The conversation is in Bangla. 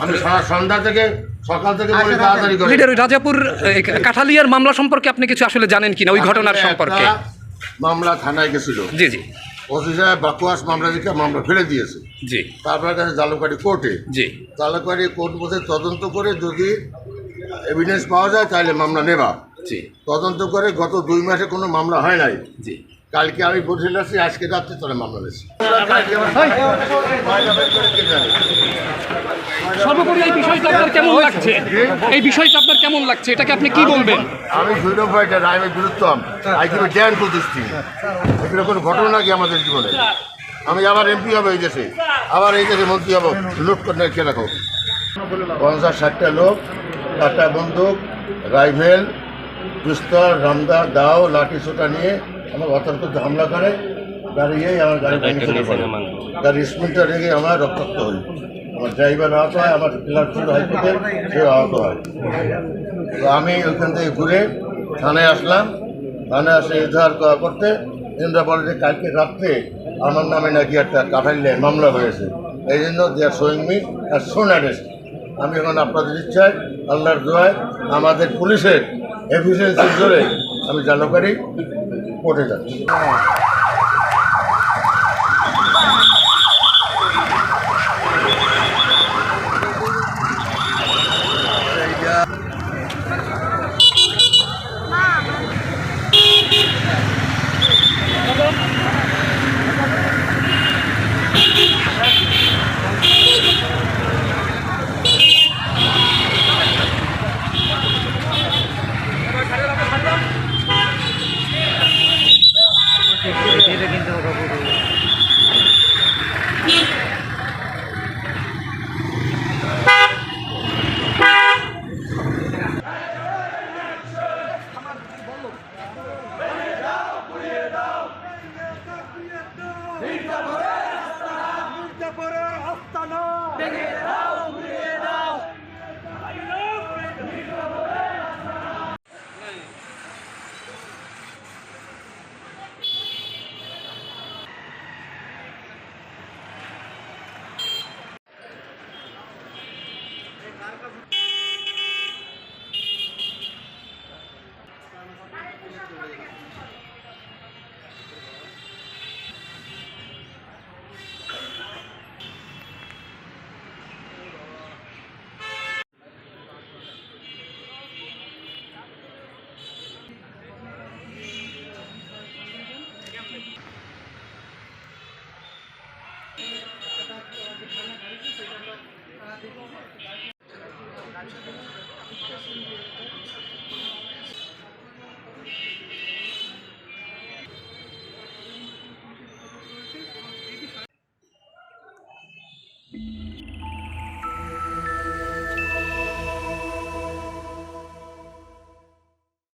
আমি সন্ধ্যা থেকে সকাল থেকে তাড়াতাড়ি করে লিডার ওই রাজাপুর কাঠালিয়ার মামলা সম্পর্কে আপনি কিছু আসলে জানেন কিনা ওই ঘটনার সম্পর্কে? মামলা থানায় গেছিল, জি জি, ওসি সাহেব বাকুয়াস মামলা দিকে মামলা ফেলে দিয়েছে, জি, তারপরে কাছে জালুকাঠি কোর্টে, জি, জালুকাঠি কোর্ট বসে তদন্ত করে যদি এভিডেন্স পাওয়া যায় তাহলে মামলা নেবা। জি, তদন্ত করে গত 2 মাসে কোনো মামলা হয় নাই। জি, কালকে আমি বসে আছি, আজকে রাত্রে তোরা মামলা দিয়েছি। সর্বোপরি এই বিষয়টা আপনার কেমন লাগছে? এই বিষয়টা আপনার কেমন লাগছে, এটাকে আপনি কি বলবেন? আমি ফ্রিডম ফাইটার, আমি বিরুদ্ধম, I give damn to this thing. এগুলো কোনো ঘটনা কি আমাদের জীবনে? আমি আবার এমপি হবো এই দেশে, আবার এই দেশে মন্ত্রী হবো, লুট করে কে রাখো 50-60টা লোক, 4টা বন্দুক, রাইফেল, পিস্তল, রামদা, দাও, লাঠি সোটা নিয়ে আমার অতর্ক হামলা করে, দাঁড়িয়েই আমার গাড়ি ভেঙে চলে পড়ে। গাড়ির স্পিডটা রেখে আমার রক্তাক্ত হই, আমার ড্রাইভার আহত হয়, আমার ক্লার্ক ছিল হাইকোর্টে, সেও আহত হয়। তো আমি ওইখান থেকে ঘুরে থানায় আসলাম, থানায় আসে এজাহার করতে। এনরা বলে যে কালকে রাত্রে আমার নামে নাকি একটা কাঠালিয়ায় মামলা হয়েছে, এই জন্য they are showing me arson arrest. আমি এখন আপনাদের ইচ্ছায়, আল্লাহর দোয়ায়, আমাদের পুলিশের এফিসিয়েন্সির জোরে আমি জালুকাঠি কোর্টে যাচ্ছি।